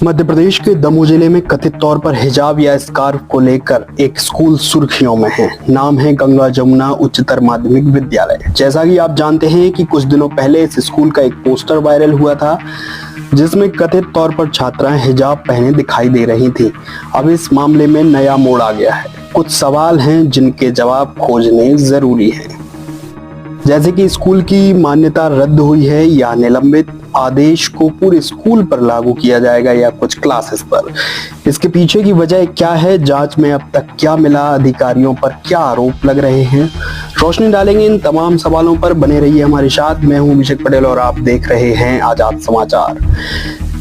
मध्य प्रदेश के दमोह जिले में कथित तौर पर हिजाब या स्कार्फ को लेकर एक स्कूल सुर्खियों में है। नाम है गंगा जमुना उच्चतर माध्यमिक विद्यालय। जैसा कि आप जानते हैं कि कुछ दिनों पहले इस स्कूल का एक पोस्टर वायरल हुआ था जिसमें कथित तौर पर छात्राएं हिजाब पहने दिखाई दे रही थी। अब इस मामले में नया मोड़ आ गया है। कुछ सवाल हैं जिनके जवाब खोजने जरूरी है, जैसे कि स्कूल की मान्यता रद्द हुई है या निलंबित, आदेश को पूरे स्कूल पर लागू किया जाएगा या कुछ क्लासेस पर। इसके पीछे की वजह क्या है, जांच में अब तक क्या मिला, अधिकारियों पर क्या आरोप लग रहे हैं, रोशनी डालेंगे इन तमाम सवालों पर। बने रहिए हमारे साथ। मैं हूं अभिषेक पटेल और आप देख रहे हैं आजाद समाचार।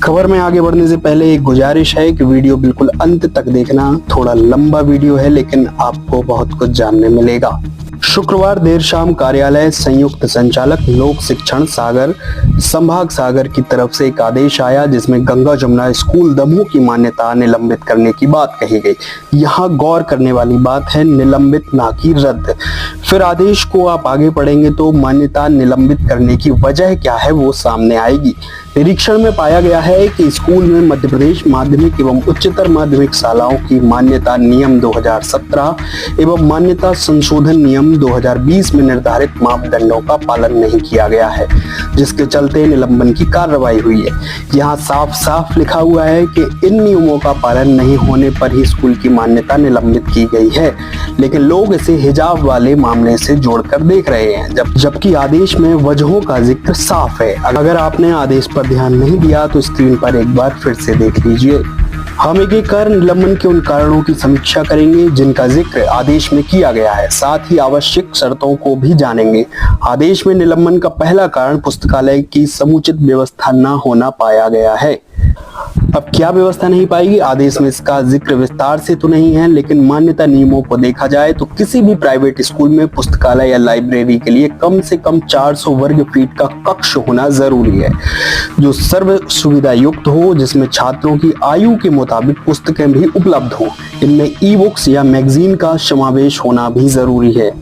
खबर में आगे बढ़ने से पहले एक गुजारिश है कि वीडियो बिल्कुल अंत तक देखना। थोड़ा लंबा वीडियो है लेकिन आपको बहुत कुछ जानने मिलेगा। शुक्रवार देर शाम कार्यालय संयुक्त संचालक लोक शिक्षण सागर संभाग सागर की तरफ से एक आदेश आया जिसमें गंगा जमुना स्कूल दमोह की मान्यता निलंबित करने की बात कही गई। यहाँ गौर करने वाली बात है निलंबित ना कि रद्द। फिर आदेश को आप आगे पढ़ेंगे तो मान्यता निलंबित करने की वजह क्या है वो सामने आएगी। निरीक्षण में पाया गया है कि स्कूल में मध्य प्रदेश माध्यमिक एवं उच्चतर माध्यमिक शालाओं की मान्यता नियम 2017 एवं मान्यता संशोधन नियम 2020 में निर्धारित मापदंडों का पालन नहीं किया गया है, जिसके चलते निलंबन की कार्रवाई हुई है। यहाँ साफ साफ लिखा हुआ है कि इन नियमों का पालन नहीं होने पर ही स्कूल की मान्यता निलंबित की गई है, लेकिन लोग इसे हिजाब वाले मामले से जोड़कर देख रहे हैं, जबकि आदेश में वजहों का जिक्र साफ है। अगर आपने आदेश पर ध्यान नहीं दिया तो स्क्रीन पर एक बार फिर से देख लीजिए। हम एक कर निलंबन के उन कारणों की समीक्षा करेंगे जिनका जिक्र आदेश में किया गया है, साथ ही आवश्यक शर्तों को भी जानेंगे। आदेश में निलंबन का पहला कारण पुस्तकालय की समुचित व्यवस्था न होना पाया गया है। अब क्या व्यवस्था नहीं पाएगी, आदेश में इसका जिक्र विस्तार से तो नहीं है, लेकिन मान्यता नियमों को देखा जाए तो किसी भी प्राइवेट स्कूल में पुस्तकालय या लाइब्रेरी के लिए कम से कम 400 वर्ग फीट का कक्ष होना जरूरी है, जो सर्व सुविधा युक्त हो, जिसमें छात्रों की आयु के मुताबिक पुस्तकें भी उपलब्ध हो। इनमें ई बुक्स या मैगजीन का समावेश होना भी जरूरी है।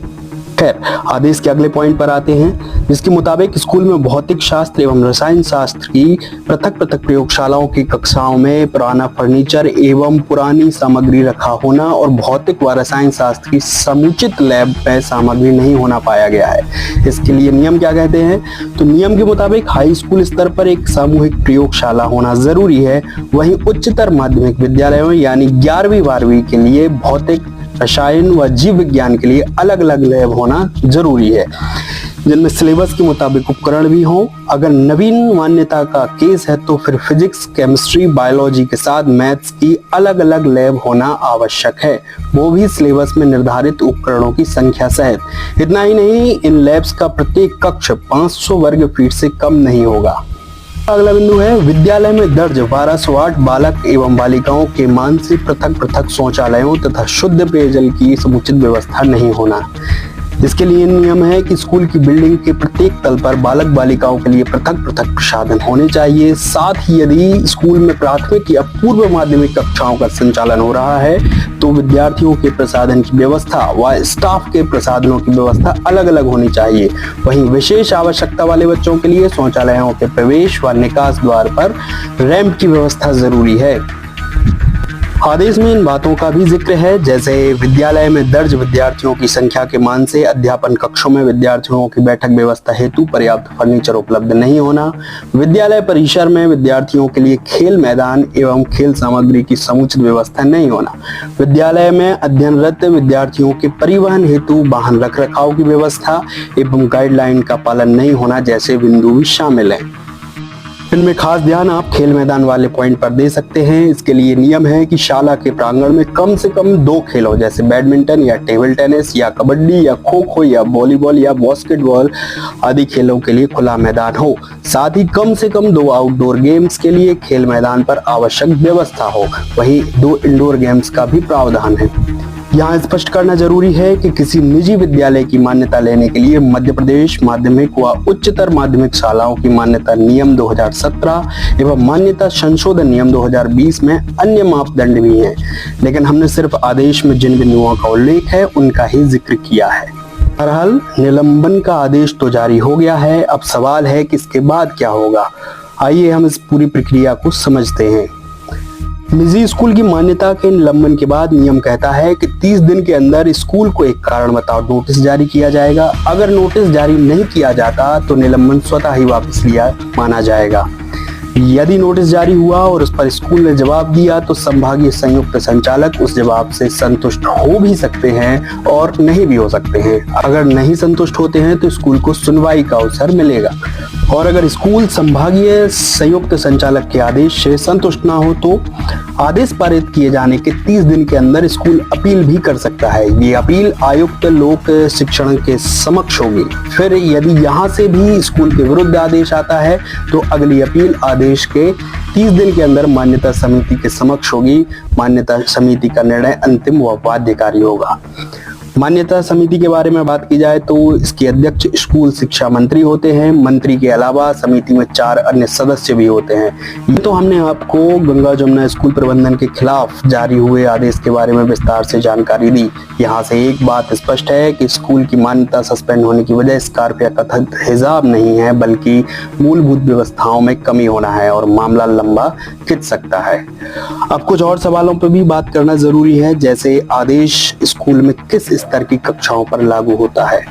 खैर, आदेश के अगले पॉइंट पर आते हैं, जिसके मुताबिक स्कूल में भौतिक शास्त्र एवं रसायन शास्त्र की पृथक पृथक प्रयोगशालाओं की कक्षाओं में पुराना फर्नीचर एवं पुरानी सामग्री रखा होना और भौतिक व रसायन शास्त्र की समुचित लैब में सामग्री नहीं होना पाया गया है। इसके लिए नियम क्या कहते हैं, तो नियम के मुताबिक हाई स्कूल स्तर पर एक सामूहिक प्रयोगशाला होना जरूरी है। वहीं उच्चतर माध्यमिक विद्यालयों यानी 11वीं 12वीं के लिए भौतिक, रसायन व जीव विज्ञान के लिए अलग अलग लैब होना जरूरी है, जिनमें सिलेबस के मुताबिक उपकरण भी हों। अगर नवीन मान्यता का केस है तो फिर फिजिक्स, केमिस्ट्री, बायोलॉजी के साथ मैथ्स की अलग अलग लैब होना आवश्यक है, वो भी सिलेबस में निर्धारित उपकरणों की संख्या सहित। इतना ही नहीं, इन लैब्स का प्रत्येक कक्ष 500 वर्ग फीट से कम नहीं होगा। अगला बिंदु है, विद्यालय में दर्ज 1208 बालक एवं बालिकाओं के मान से पृथक पृथक शौचालयों तथा शुद्ध पेयजल की समुचित व्यवस्था नहीं होना। इसके लिए नियम है कि स्कूल की बिल्डिंग के प्रत्येक तल पर बालक बालिकाओं के लिए पृथक पृथक प्रसाधन होने चाहिए। साथ ही यदि स्कूल में प्राथमिक या पूर्व माध्यमिक कक्षाओं का संचालन हो रहा है तो विद्यार्थियों के प्रसाधन की व्यवस्था व स्टाफ के प्रसाधनों की व्यवस्था अलग अलग होनी चाहिए। वहीं विशेष आवश्यकता वाले बच्चों के लिए शौचालयों के प्रवेश व निकास द्वार पर रैंप की व्यवस्था जरूरी है। आदेश में इन बातों का भी जिक्र है, जैसे विद्यालय में दर्ज विद्यार्थियों की संख्या के मान से अध्यापन कक्षों में विद्यार्थियों की बैठक व्यवस्था हेतु पर्याप्त फर्नीचर उपलब्ध नहीं होना, विद्यालय परिसर में विद्यार्थियों के लिए खेल मैदान एवं खेल सामग्री की समुचित व्यवस्था नहीं होना, विद्यालय में अध्ययनरत विद्यार्थियों के परिवहन हेतु वाहन रख रखाव की व्यवस्था एवं गाइडलाइन का पालन नहीं होना जैसे बिंदु भी शामिल हैं। इनमें खास ध्यान आप खेल मैदान वाले पॉइंट पर दे सकते हैं। इसके लिए नियम है कि शाला के प्रांगण में कम से कम 2 खेल हो, जैसे बैडमिंटन या टेबल टेनिस या कबड्डी या खो खो या वॉलीबॉल या बास्केटबॉल आदि खेलों के लिए खुला मैदान हो। साथ ही कम से कम 2 आउटडोर गेम्स के लिए खेल मैदान पर आवश्यक व्यवस्था हो। वहीं 2 इंडोर गेम्स का भी प्रावधान है। यहाँ स्पष्ट करना जरूरी है कि किसी निजी विद्यालय की मान्यता लेने के लिए मध्य प्रदेश माध्यमिक व उच्चतर माध्यमिक शालाओं की मान्यता नियम 2017 एवं मान्यता संशोधन नियम 2020 में अन्य मापदंड भी हैं, लेकिन हमने सिर्फ आदेश में जिन बिंदुओं का उल्लेख है उनका ही जिक्र किया है। बहरहाल निलंबन का आदेश तो जारी हो गया है, अब सवाल है कि इसके बाद क्या होगा। आइए हम इस पूरी प्रक्रिया को समझते हैं। निजी स्कूल की मान्यता के निलंबन के बाद नियम कहता है कि 30 दिन के अंदर स्कूल को एक कारण बताओ नोटिस जारी किया जाएगा। अगर नोटिस जारी नहीं किया जाता तो निलंबन स्वतः ही वापस लिया माना जाएगा। यदि नोटिस जारी हुआ और उस पर स्कूल ने जवाब दिया तो संभागीय संयुक्त संचालक उस जवाब से संतुष्ट हो भी सकते हैं और नहीं भी हो सकते हैं। अगर नहीं संतुष्ट होते हैं तो स्कूल को सुनवाई का अवसर मिलेगा और अगर स्कूल संभागीय संयुक्त संचालक के आदेश से संतुष्ट ना हो तो आदेश पारित किए जाने के 30 दिन के अंदर स्कूल अपील भी कर सकता है। ये अपील आयुक्त लोक शिक्षण के समक्ष होगी। फिर यदि यहाँ से भी स्कूल के विरुद्ध आदेश आता है तो अगली अपील आदेश के 30 दिन के अंदर मान्यता समिति के समक्ष होगी। मान्यता समिति का निर्णय अंतिम व बाध्यकारी होगा। मान्यता समिति के बारे में बात की जाए तो इसके अध्यक्ष स्कूल शिक्षा मंत्री होते हैं। मंत्री के अलावा समिति में 4 अन्य सदस्य भी होते हैं। ये तो हमने आपको गंगा जमुना स्कूल प्रबंधन के खिलाफ जारी हुए आदेश के बारे में विस्तार से जानकारी दी। यहाँ से एक बात स्पष्ट है कि स्कूल की मान्यता सस्पेंड होने की वजह स्कार्फ या कथित हिजाब नहीं है बल्कि मूलभूत व्यवस्थाओं में कमी होना है और मामला लंबा खिंच सकता है। अब कुछ और सवालों पर भी बात करना जरूरी है, जैसे आदेश स्कूल में किस स्तर की कक्षाओं पर लागू होता है।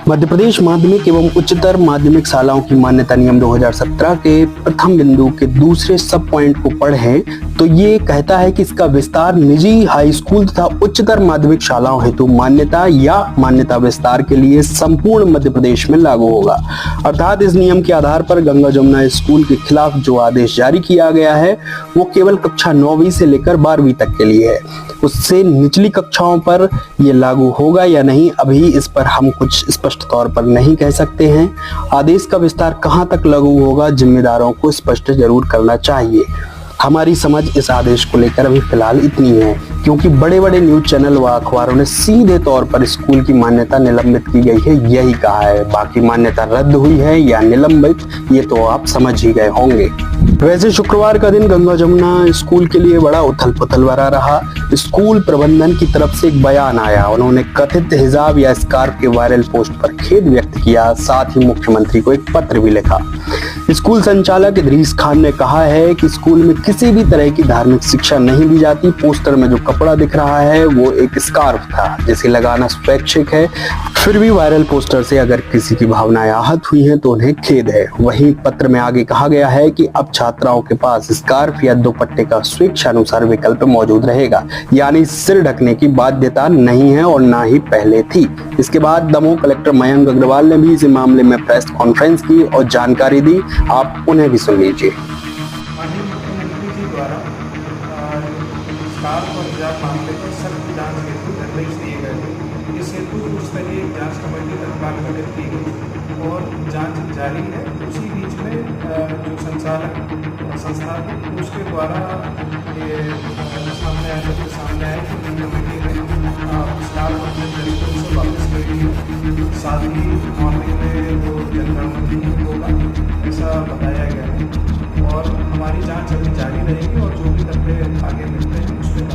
मध्य प्रदेश माध्यमिक एवं उच्चतर माध्यमिक शालाओं की मान्यता नियम 2017 के प्रथम बिंदु के दूसरे सब पॉइंट को पढ़ें तो ये कहता है कि इसका विस्तार निजी हाई स्कूल तथा उच्चतर माध्यमिक शालाओं हेतु मान्यता या मान्यता विस्तार के लिए संपूर्ण मध्य प्रदेश में लागू होगा। अर्थात इस नियम के आधार पर गंगा जमुना स्कूल के खिलाफ जो आदेश जारी किया गया है वो केवल कक्षा 9वीं से लेकर 12वीं तक के लिए है। उससे निचली कक्षाओं पर यह लागू होगा या नहीं अभी इस पर हम कुछ स्पष्ट तौर पर नहीं कह सकते हैं। आदेश का विस्तार कहां तक लागू होगा जिम्मेदारों को स्पष्ट जरूर करना चाहिए। हमारी समझ इस आदेश को लेकर अभी फिलहाल इतनी है क्योंकि बड़े बड़े न्यूज चैनल व अखबारों ने सीधे तौर पर स्कूल की मान्यता निलंबित की गई है यही कहा है। बाकी मान्यता रद्द हुई है या निलंबित ये तो आप समझ ही गए होंगे। वैसे शुक्रवार का दिन गंगा जमुना स्कूल के लिए बड़ा उथल पुथल भरा रहा। स्कूल प्रबंधन की तरफ से एक बयान आया। उन्होंने कथित हिजाब या स्कार्फ के वायरल पोस्ट पर खेद व्यक्त किया। साथ ही मुख्यमंत्री को एक पत्र भी लिखा। स्कूल संचालक इदरीस खान ने कहा है कि स्कूल में किसी भी तरह की धार्मिक शिक्षा नहीं दी जाती। पोस्टर में जो कपड़ा दिख रहा है वो एक स्कार्फ था जिसे लगाना स्वैच्छिक है। फिर भी वायरल पोस्टर से अगर किसी की भावनाएं आहत हुई हैं तो उन्हें खेद है। वहीं पत्र में आगे कहा गया है कि अब छात्राओं के पास स्कार्फ या दुपट्टे का स्वेच्छानुसार विकल्प मौजूद रहेगा, यानी सिर ढकने की बाध्यता नहीं है और ना ही पहले थी। इसके बाद दमोह कलेक्टर मयंक अग्रवाल ने भी इस मामले में प्रेस कॉन्फ्रेंस की और जानकारी दी। आप उन्हें भी सुन लीजिए। माननीय मुख्यमंत्री जी द्वारा स्कार्फ और हिजाब मामले पर सख्त जांच हेतु निर्देश दिए गए थे। इस हेतु उच्च स्तरीय जांच कमेटी तत्काल गठित की गई और जांच जारी है। उसी बीच में जो संचालक संस्था थी उसके द्वारा ये सामने आया कि कमेटी ने स्कार्फ अपने दृष्टिकोण से वापस ले ली है। साथ ही मॉर्निंग में वो जनगणना नहीं होगा ऐसा बताया गया है और हमारी जांच अभी जारी रहेगी और जो भी तथ्य आगे मिलते हैं उस पर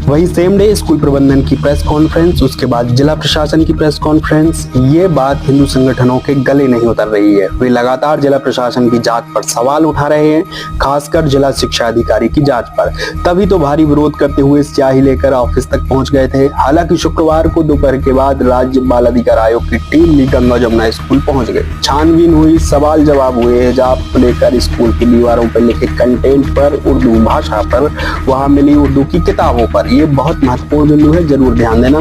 वही सेम डे स्कूल प्रबंधन की प्रेस कॉन्फ्रेंस, उसके बाद जिला प्रशासन की प्रेस कॉन्फ्रेंस। ये बात हिंदू संगठनों के गले नहीं उतर रही है। वे लगातार जिला प्रशासन की जांच पर सवाल उठा रहे हैं, खासकर जिला शिक्षा अधिकारी की जांच पर। तभी तो भारी विरोध करते हुए स्याही लेकर ऑफिस तक पहुंच गए थे। हालांकि शुक्रवार को दोपहर के बाद राज्य बाल अधिकार आयोग की टीम भी गंगा जमुना स्कूल पहुंच गई। छानबीन हुई, सवाल जवाब हुए। हिजाब को लेकर स्कूल की दीवारों पर लिखे कंटेंट पर, उर्दू भाषा पर, वहां मिली उर्दू की किताबों पर। ये बहुत महत्वपूर्ण बिंदु है, जरूर ध्यान देना।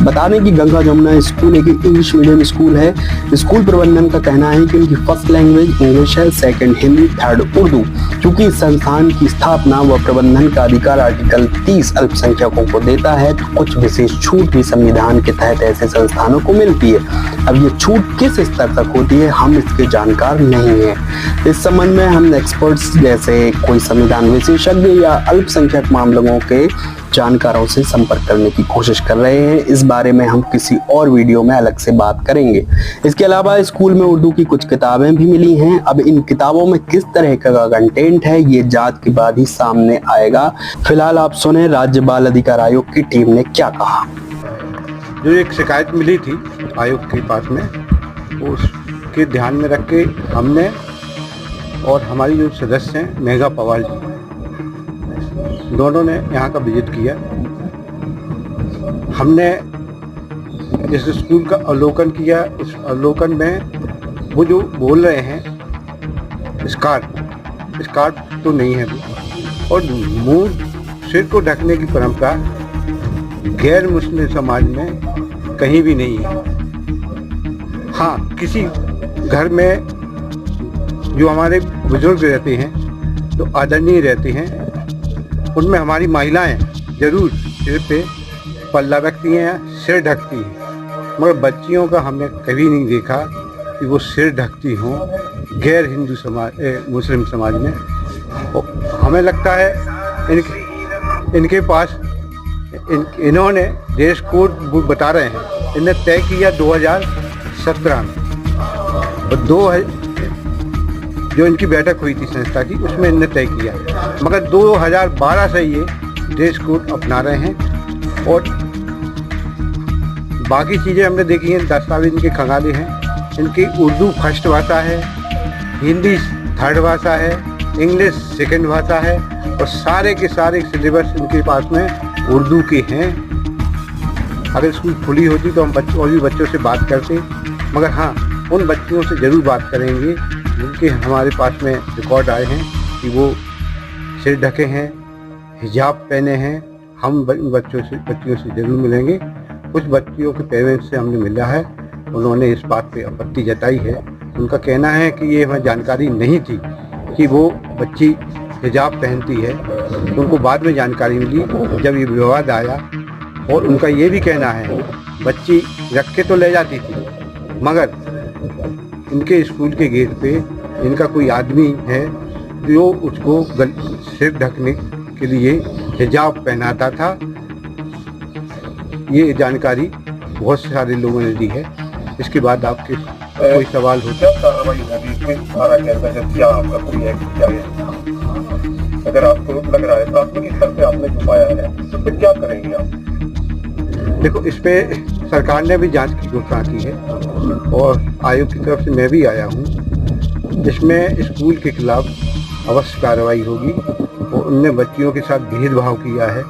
बता दें कि गंगा जमुना स्कूल एक इंग्लिश मीडियम स्कूल है। स्कूल प्रबंधन का कहना है कि उनकी फर्स्ट लैंग्वेज इंग्लिश है, सेकंड हिंदी, थर्ड उर्दू। क्योंकि इस संस्थान की स्थापना व प्रबंधन का अधिकार आर्टिकल 30 अल्पसंख्यकों को देता है तो कुछ विशेष छूट भी संविधान के तहत ऐसे संस्थानों को मिलती है। अब ये छूट किस स्तर तक होती है हम इसके जानकार नहीं है। इस संबंध में हम एक्सपर्ट्स जैसे कोई संविधान विशेषज्ञ या अल्पसंख्यक मामलों के जानकारों से संपर्क करने की कोशिश कर रहे हैं। इस बारे में हम किसी और वीडियो में अलग से बात करेंगे। इसके अलावा स्कूल में उर्दू की कुछ किताबें भी मिली हैं। अब इन किताबों में किस तरह का कंटेंट है ये जांच के बाद ही सामने आएगा। फिलहाल आप सुने राज्य बाल अधिकार आयोग की टीम ने क्या कहा। जो एक शिकायत मिली थी आयोग के पास में, उसके ध्यान में रख के हमने और हमारी जो सदस्य हैं मेघा पवार जी, दोनों ने यहाँ का विजिट किया। हमने इस स्कूल का अवलोकन किया। उस अवलोकन में वो जो बोल रहे हैं स्कार्फ तो नहीं है वो, और मुंह सिर को ढकने की परंपरा गैर मुस्लिम समाज में कहीं भी नहीं है। हाँ, किसी घर में जो हमारे बुजुर्ग रहते हैं, जो आदरणीय रहते हैं, उनमें हमारी महिलाएं जरूर सिर पे पल्ला रखती हैं, सिर ढकती हैं, मगर बच्चियों का हमने कभी नहीं देखा कि वो सिर ढकती हों गैर हिंदू समाज मुस्लिम समाज में। हमें लगता है इनके पास इन्होंने ड्रेस कोड बता रहे हैं, इन्हें तय किया 2017 में, और जो इनकी बैठक हुई थी संस्था की, उसमें इन्हें तय किया, मगर 2012 से ये ड्रेस कोड अपना रहे हैं। और बाकी चीज़ें हमने देखी हैं, दस्तावेज इनके खंगाले हैं, इनकी उर्दू फर्स्ट भाषा है, हिंदी थर्ड भाषा है, इंग्लिश सेकंड भाषा है, और सारे के सारे सिलेबस इनके पास में उर्दू के हैं। अगर स्कूल खुली होती तो हम और भी बच्चों से बात करते, मगर हाँ, उन बच्चियों से ज़रूर बात करेंगे जिनके हमारे पास में रिकॉर्ड आए हैं कि वो सिर ढके हैं, हिजाब पहने हैं। हम बच्चियों से ज़रूर मिलेंगे। कुछ बच्चियों के पेरेंट्स से हमने मिला है, उन्होंने इस बात पे आपत्ति जताई है। उनका कहना है कि ये हमें जानकारी नहीं थी कि वो बच्ची हिजाब पहनती है, तो उनको बाद में जानकारी मिली जब ये विवाद आया। और उनका ये भी कहना है बच्ची रख के तो ले जाती थी, मगर इनके स्कूल के गेट पे इनका कोई आदमी है जो उसको सिर ढकने के लिए हिजाब पहनाता था। ये जानकारी बहुत सारे लोगों ने दी है। इसके बाद आपके कोई सवाल हो? क्या कार्रवाई होगी, किस धारा के अंतर्गत क्या आपका कोई है, क्या है? अगर आपको लग रहा है प्राथमिक स्तर पे आपने जो पाया है तो फिर क्या करेंगे आप? देखो, इस पे सरकार ने भी जांच की घोषणा की है और आयोग की तरफ से मैं भी आया हूँ, जिसमें स्कूल के खिलाफ अवश्य कार्रवाई होगी। और उनने बच्चियों के साथ भेदभाव किया है।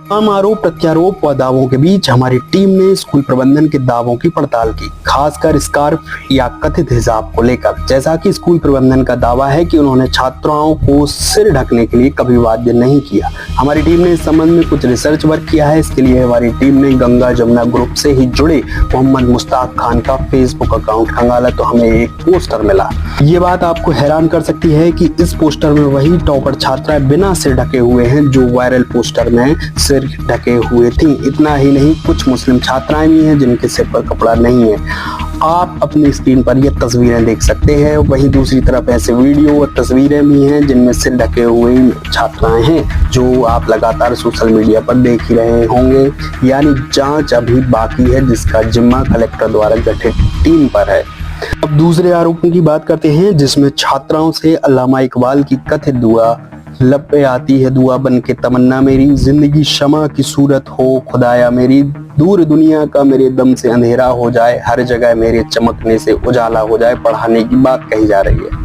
तमाम आरोप प्रत्यारोप व दावों के बीच हमारी टीम ने स्कूल प्रबंधन के दावों की पड़ताल की, खासकर स्कार्फ या कथित हिजाब को लेकर। जैसा कि स्कूल प्रबंधन का दावा है कि उन्होंने छात्राओं को सिर ढकने के लिए कभी बाध्य नहीं किया। हमारी टीम ने इस संबंध में कुछ रिसर्च वर्क किया है। इसके लिए हमारी टीम ने गंगा जमुना ग्रुप से ही जुड़े मोहम्मद मुश्ताक खान का फेसबुक अकाउंट खंगाला, तो हमें एक पोस्टर मिला। ये बात आपको हैरान कर सकती है कि इस पोस्टर में वही टॉपर छात्राएं बिना सिर ढके हुए हैं जो वायरल पोस्टर में सिर ढके हुए थी। इतना ही नहीं, कुछ मुस्लिम छात्राएं भी हैं जिनके सिर पर कपड़ा नहीं है। आप अपनी स्क्रीन पर ये तस्वीरें देख सकते हैं। वहीं दूसरी तरफ ऐसे वीडियो और तस्वीरें भी हैं जिनमें सिर ढके हुए छात्राएं हैं, जो आप लगातार सोशल मीडिया पर देख ही रहे होंगे। यानी जांच अभी बाकी है, जिसका जिम्मा कलेक्टर द्वारा गठित टीम पर है। अब दूसरे आरोपों की बात करते हैं, जिसमें छात्राओं से अल्लामा इकबाल की कथित दुआ, लब पे आती है दुआ बन के तमन्ना मेरी, जिंदगी शमा की सूरत हो खुदाया मेरी, दूर दुनिया का मेरे दम से अंधेरा हो जाए, हर जगह मेरे चमकने से उजाला हो जाए, पढ़ाने की बात कही जा रही है।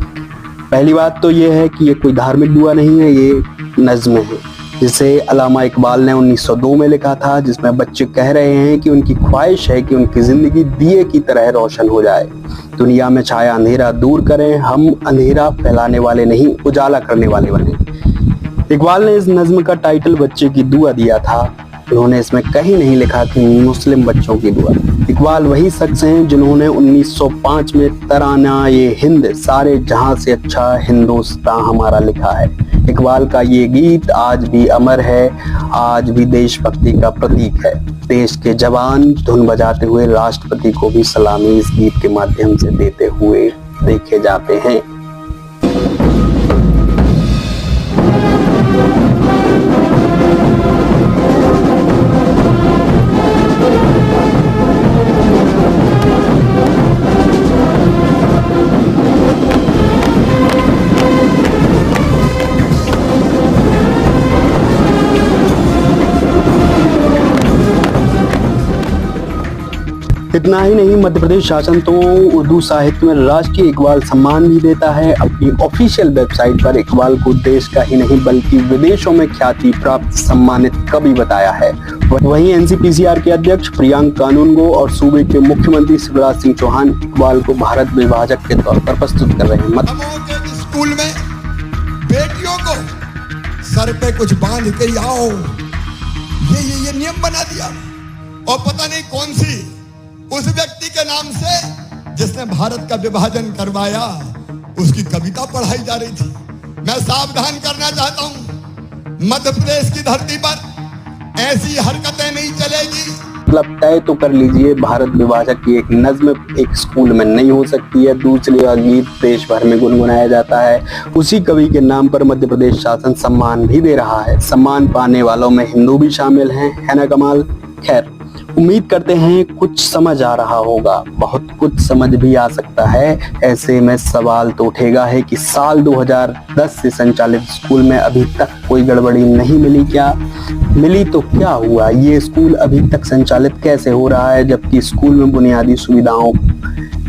पहली बात तो ये है कि ये कोई धार्मिक दुआ नहीं है, ये नज्म है जिसे अल्लामा इकबाल ने 1902 में लिखा था, जिसमें बच्चे कह रहे हैं कि उनकी ख्वाहिश है कि उनकी जिंदगी दिए की तरह रोशन हो जाए, दुनिया में छाया अंधेरा दूर करें, हम अंधेरा फैलाने वाले नहीं उजाला करने वाले बने। इकबाल ने इस नज्म का टाइटल बच्चे की दुआ दिया था। उन्होंने इसमें कहीं नहीं लिखा कि मुस्लिम बच्चों की दुआ। इकबाल वही शख्स हैं जिन्होंने 1905 में तराना ये हिंद सारे जहां से अच्छा हिंदुस्तान हमारा लिखा है। इकबाल का ये गीत आज भी अमर है, आज भी देशभक्ति का प्रतीक है। देश के जवान धुन बजाते हुए राष्ट्रपति को भी सलामी इस गीत के माध्यम से देते हुए देखे जाते हैं। इतना ही नहीं, मध्य प्रदेश शासन तो उर्दू साहित्य में राष्ट्रीय इकबाल सम्मान भी देता है। अपनी ऑफिशियल वेबसाइट पर इकबाल को देश का ही नहीं बल्कि विदेशों में ख्याति प्राप्त सम्मानित कवि बताया है। वहीं एनसीपीसीआर के अध्यक्ष प्रियांक कानूनगो और सूबे के मुख्यमंत्री शिवराज सिंह चौहान इकबाल को भारत विभाजक के तौर पर प्रस्तुत कर रहे हैं। स्कूल में बेटियों को सर पे कुछ बांध के आओ, ये नियम बना दिया। और पता नहीं कौन सी उस व्यक्ति के नाम से जिसने भारत का विभाजन करवाया, उसकी कविता पढ़ाई जा रही थी। मैं सावधान करना चाहता हूं, मध्य प्रदेश की धरती पर ऐसी हरकतें नहीं चलेगी। मतलब तय तो कर लीजिए, भारत विभाजक की एक नज्म एक स्कूल में नहीं हो सकती है। दूसरे का गीत देश भर में गुनगुनाया जाता है। उसी कवि के नाम पर मध्य प्रदेश शासन सम्मान भी दे रहा है। सम्मान पाने वालों में हिंदू भी शामिल हैं, है ना कमाल। खैर, उम्मीद करते हैं कुछ समझ आ रहा होगा, बहुत कुछ समझ भी आ सकता है। ऐसे में सवाल तो उठेगा है कि साल 2010 से संचालित स्कूल में अभी तक कोई गड़बड़ी नहीं मिली क्या? मिली तो क्या हुआ? ये स्कूल अभी तक संचालित कैसे हो रहा है जबकि स्कूल में बुनियादी सुविधाओं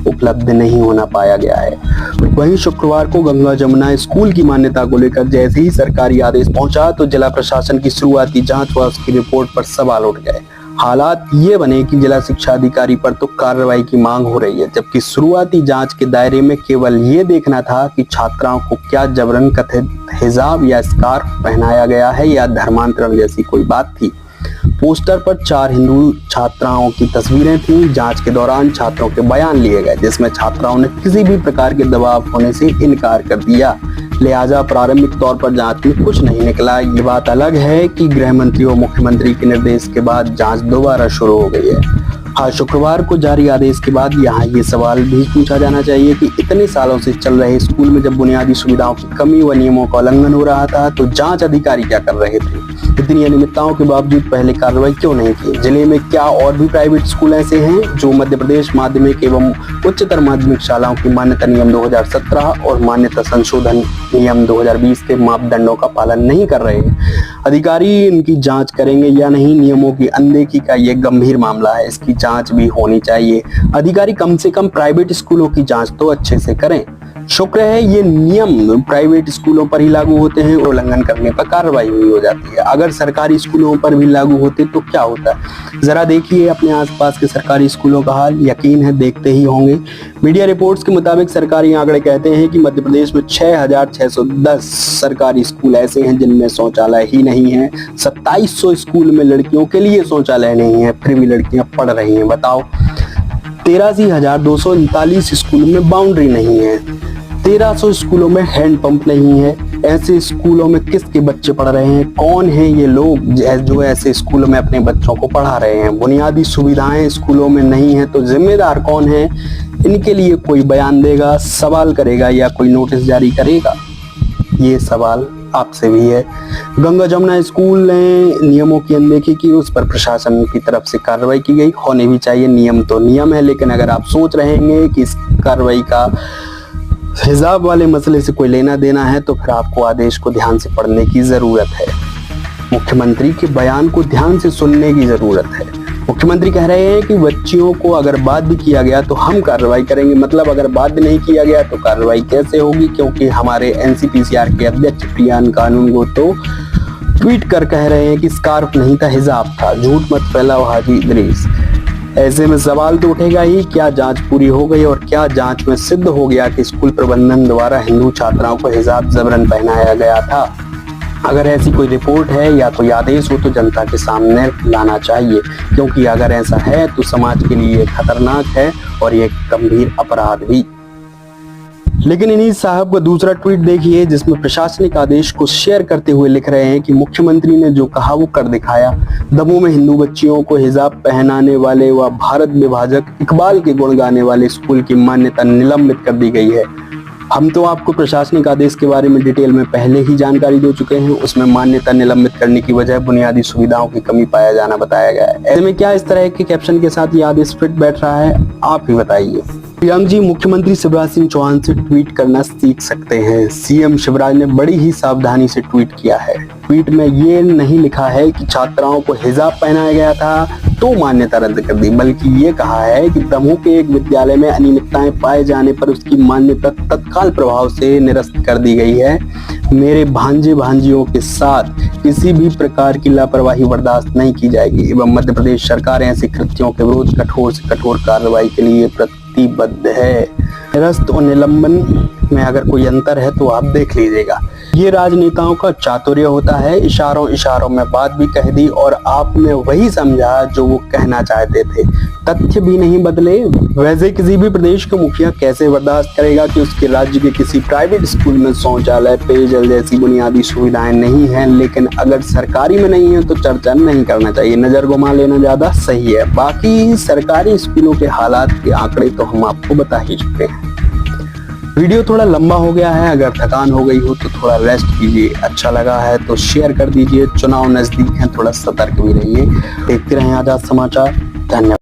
उपलब्ध नहीं होना पाया गया है। वहीं शुक्रवार को गंगा जमुना स्कूल की मान्यता को लेकर जैसे ही सरकारी आदेश पहुंचा तो जिला प्रशासन की शुरुआती जांच व उसकी रिपोर्ट पर सवाल उठ गए। हालात ये बने कि जिला शिक्षा अधिकारी पर तो कार्रवाई की मांग हो रही है, जबकि शुरुआती जांच के दायरे में केवल ये देखना था कि छात्राओं को क्या जबरन कथित हिजाब या स्कार्फ पहनाया गया है या धर्मांतरण जैसी कोई बात थी। पोस्टर पर 4 हिंदू छात्राओं की तस्वीरें थीं। जांच के दौरान छात्रों के बयान लिए गए जिसमें छात्राओं ने किसी भी प्रकार के दबाव होने से इनकार कर दिया। लिहाजा प्रारंभिक तौर पर जांच में कुछ नहीं निकला। ये बात अलग है कि गृह मंत्री और मुख्यमंत्री के निर्देश के बाद जांच दोबारा शुरू हो गई है। आज शुक्रवार को जारी आदेश के बाद यहाँ ये सवाल भी पूछा जाना चाहिए कि इतने सालों से चल रहे स्कूल में जब बुनियादी सुविधाओं की कमी व नियमों का उल्लंघन हो रहा था तो जांच अधिकारी क्या कर रहे थे? इतनी अनियमितताओं के बावजूद पहले कार्रवाई क्यों नहीं की? जिले में क्या और भी प्राइवेट स्कूल ऐसे हैं जो मध्य प्रदेश माध्यमिक एवं उच्चतर माध्यमिक शालाओं की मान्यता नियम 2017 और मान्यता संशोधन नियम 2020 के मापदंडों का पालन नहीं कर रहे हैं? अधिकारी इनकी जांच करेंगे या नहीं? नियमों की अनदेखी का ये गंभीर मामला है, इसकी जांच भी होनी चाहिए। अधिकारी कम से कम प्राइवेट स्कूलों की जांच तो अच्छे से करें। शुक्र है ये नियम प्राइवेट स्कूलों पर ही लागू होते हैं, उल्लंघन करने पर कार्रवाई हुई हो जाती है। अगर सरकारी स्कूलों पर भी लागू होते तो क्या होता? जरा देखिए अपने आसपास के सरकारी स्कूलों का हाल, यकीन है देखते ही होंगे। मीडिया रिपोर्ट्स के मुताबिक सरकारी आंकड़े कहते हैं कि मध्य प्रदेश में 6610 सरकारी स्कूल ऐसे हैं जिनमें शौचालय ही नहीं है। 2700 स्कूल में लड़कियों के लिए शौचालय नहीं है, फिर भी लड़कियां पढ़ रही हैं। बताओ, 83,239 स्कूलों में बाउंड्री नहीं है, 1300 स्कूलों में हैंडपंप नहीं है। ऐसे स्कूलों में किसके बच्चे पढ़ रहे हैं? कौन हैं ये लोग जो ऐसे स्कूलों में अपने बच्चों को पढ़ा रहे हैं? बुनियादी सुविधाएं स्कूलों में नहीं है तो जिम्मेदार कौन है? इनके लिए कोई बयान देगा, सवाल करेगा या कोई नोटिस जारी करेगा? ये सवाल आपसे भी है। गंगा जमुना स्कूल ने नियमों की अनदेखी की, उस पर प्रशासन की तरफ से कार्रवाई की गई। होने भी चाहिए, नियम तो नियम है। लेकिन अगर आप सोच रहे हैं कि इस कार्रवाई का हिजाब वाले मसले से कोई लेना देना है तो फिर आपको आदेश को ध्यान से पढ़ने की जरूरत है। मुख्यमंत्री के बयान को ध्यान से सुनने की जरूरत है। मुख्यमंत्री कह रहे हैं कि बच्चियों को अगर बाध्य किया गया तो हम कार्रवाई करेंगे। मतलब अगर बाध्य नहीं किया गया तो कार्रवाई कैसे होगी? क्योंकि हमारे एनसीपीसीआर के अध्यक्ष प्रियांक कानूनगो तो ट्वीट कर कह रहे हैं कि स्कार्फ नहीं था, हिजाब था। झूठ मत फैलाओ हाजी इदरीस। ऐसे में सवाल तो उठेगा ही, क्या जांच पूरी हो गई और क्या जांच में सिद्ध हो गया कि स्कूल प्रबंधन द्वारा हिंदू छात्राओं को हिजाब जबरन पहनाया गया था? अगर ऐसी कोई रिपोर्ट है या कोई आदेश हो तो जनता के सामने लाना चाहिए, क्योंकि अगर ऐसा है तो समाज के लिए खतरनाक है और ये गंभीर अपराध भी। लेकिन इन्हीं साहब का दूसरा ट्वीट देखिए जिसमें प्रशासनिक आदेश को शेयर करते हुए लिख रहे हैं कि मुख्यमंत्री ने जो कहा वो कर दिखाया। दमोह में हिंदू बच्चियों को हिजाब पहनाने वाले व भारत विभाजक इकबाल के गुण गाने वाले स्कूल की मान्यता निलंबित कर दी गई है। हम तो आपको प्रशासनिक आदेश के बारे में डिटेल में पहले ही जानकारी दे चुके हैं। उसमें मान्यता निलंबित करने की वजह बुनियादी सुविधाओं की कमी पाया जाना बताया गया है। ऐसे में क्या इस तरह के कैप्शन के साथ ये आदेश फिट बैठ रहा है? आप ही बताइए। प्रियांक जी मुख्यमंत्री शिवराज सिंह चौहान से ट्वीट करना सीख सकते हैं। सीएम शिवराज ने बड़ी ही सावधानी से ट्वीट किया है। ट्वीट में ये नहीं लिखा है कि छात्राओं को हिजाब पहनाया गया था, तो मान्यता रद्द कर दी, बल्कि ये कहा है कि दमोह के एक विद्यालय में अनियमितताएं पाए जाने पर उसकी मान्यता तत्काल प्रभाव से निरस्त कर दी गई है। मेरे भांजे भांजियों के साथ किसी भी प्रकार की लापरवाही बर्दाश्त नहीं की जाएगी एवं मध्य प्रदेश सरकार ऐसे कृत्यों के विरुद्ध कठोर से कठोर कार्रवाई के लिए प्रतिबद्ध है। निरस्त और निलंबन में अगर कोई अंतर है तो आप देख लीजिएगा। ये राजनेताओं का चातुर्य होता है, इशारों इशारों में बात भी कह दी और आपने वही समझा जो वो कहना चाहते थे। तथ्य भी नहीं बदले। वैसे किसी भी प्रदेश का मुखिया कैसे बर्दाश्त करेगा कि उसके राज्य के किसी प्राइवेट स्कूल में शौचालय, पेयजल जैसी बुनियादी सुविधाएं नहीं हैं, लेकिन अगर सरकारी में नहीं है तो चर्चा नहीं करना चाहिए, नजर घुमा लेना ज्यादा सही है। बाकी सरकारी स्कूलों के हालात के आंकड़े तो हम आपको बता ही चुके हैं। वीडियो थोड़ा लंबा हो गया है, अगर थकान हो गई हो तो थोड़ा रेस्ट कीजिए। अच्छा लगा है तो शेयर कर दीजिए। चुनाव नजदीक है, थोड़ा सतर्क भी रहिए। देखते रहें आजाद समाचार। धन्यवाद।